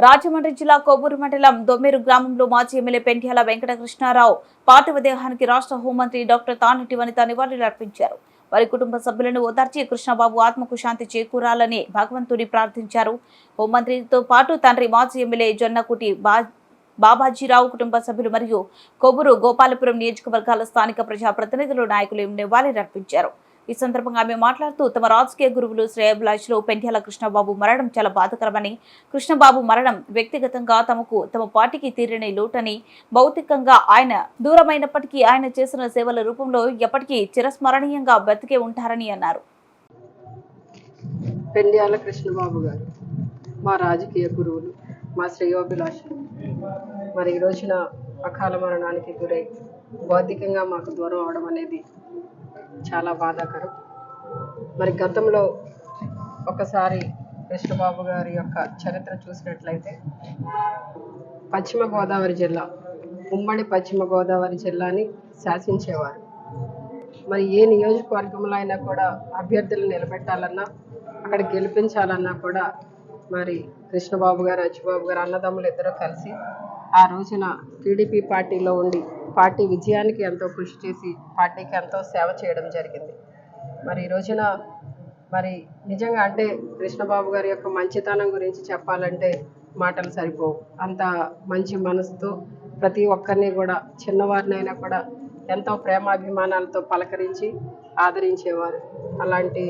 రాజమండ్రి జిల్లా కొవ్వూరు మండలం దొమ్మేరు గ్రామంలో మాజీ ఎమ్మెల్యే పెంట్యాల వెంకటకృష్ణారావు పార్థివ దేహానికి రాష్ట్ర హోంమంత్రి డాక్టర్ తానేటి వనిత నివాళులర్పించారు. వారి కుటుంబ సభ్యులను ఓదార్చి కృష్ణబాబు ఆత్మకు శాంతి చేకూరాలని భగవంతుని ప్రార్థించారు. హోంమంత్రితో పాటు తండ్రి మాజీ ఎమ్మెల్యే జొన్నకుటి బాబాజీరావు కుటుంబ సభ్యులు మరియు కొవ్వూరు గోపాలపురం నియోజకవర్గాల స్థానిక ప్రజాప్రతినిధులు నాయకులు నివాళులర్పించారు. ఈ సందర్భంగా ఆమె మాట్లాడుతూ తమ రాజకీయ గురువులు శ్రేయోభిలాషులు పెంట్యాల కృష్ణబాబు మరణం చాలా బాధాకరమని, కృష్ణబాబు మరణం వ్యక్తిగతంగా తమ పార్టీకి తీరని లోటని, భౌతికంగా ఆయన దూరమైనప్పటికీ ఆయన చేసిన సేవల రూపంలో ఎప్పటికీ చిరస్మరణీయంగా బతికే ఉంటారని అన్నారు. పెంట్యాల కృష్ణబాబు గారు మా రాజకీయ గురువులు, మా శ్రేయోభిలాషులు మరి ఈ రోజున అకాల మరణానికి గురై భౌతికంగా మాకు దూరం అవడం అనేది చాలా బాధాకరం. మరి గతంలో ఒకసారి కృష్ణబాబు గారి యొక్క చరిత్ర చూసినట్లయితే పశ్చిమ గోదావరి జిల్లా, ఉమ్మడి పశ్చిమ గోదావరి జిల్లాని శాసించేవారు. మరి ఏ నియోజకవర్గంలో అయినా కూడా అభ్యర్థులు నిలబెట్టాలన్నా, అక్కడ గెలిపించాలన్నా కూడా మరి కృష్ణబాబు గారు, అచ్చుబాబు గారు అన్నదమ్ములు ఇద్దరు కలిసి ఆ రోజున టీడీపీ పార్టీలో ఉండి పార్టీ విజయానికి ఎంతో కృషి చేసి పార్టీకి ఎంతో సేవ చేయడం జరిగింది. మరి ఈ రోజున మరి నిజంగా అంటే కృష్ణబాబు గారి యొక్క మంచితనం గురించి చెప్పాలంటే మాటలు సరిపోవు. అంత మంచి మనసుతో ప్రతి ఒక్కరిని కూడా, చిన్నవారినైనా కూడా ఎంతో ప్రేమాభిమానాలతో పలకరించి ఆదరించేవారు. అలాంటి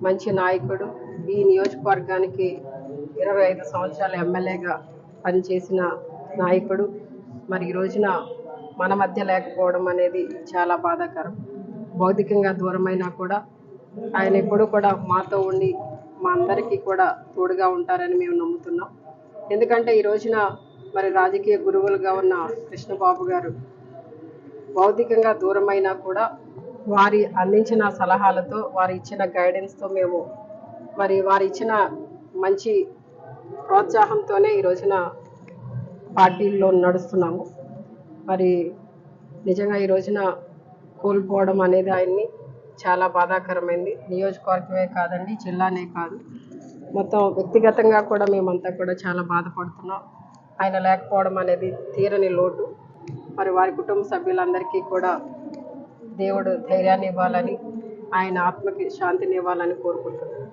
మంచి నాయకుడు, ఈ నియోజకవర్గానికి 25 సంవత్సరాల ఎమ్మెల్యేగా పనిచేసిన నాయకుడు మరి ఈ రోజున మన మధ్య లేకపోవడం అనేది చాలా బాధాకరం. భౌతికంగా దూరమైనా కూడా ఆయన ఎప్పుడూ కూడా మాతో ఉండి మా అందరికీ కూడా తోడుగా ఉంటారని మేము నమ్ముతున్నాం. ఎందుకంటే ఈ రోజున మరి రాజకీయ గురువులుగా ఉన్న కృష్ణబాబు గారు భౌతికంగా దూరమైనా కూడా వారి అందించిన సలహాలతో, వారి ఇచ్చిన గైడెన్స్తో మేము మరి వారి ఇచ్చిన మంచి ప్రోత్సాహంతోనే ఈ రోజున పార్టీల్లో నడుస్తున్నాము. మరి నిజంగా ఈ రోజున కోల్పోవడం అనేది ఆయన్ని చాలా బాధాకరమైంది. నియోజకవర్గమే కాదండి, జిల్లానే కాదు, మొత్తం వ్యక్తిగతంగా కూడా మేమంతా కూడా చాలా బాధపడుతున్నాం. ఆయన లేకపోవడం అనేది తీరని లోటు. మరి వారి కుటుంబ సభ్యులందరికీ కూడా దేవుడు ధైర్యాన్ని ఇవ్వాలని, ఆయన ఆత్మకి శాంతిని ఇవ్వాలని కోరుకుంటున్నాను.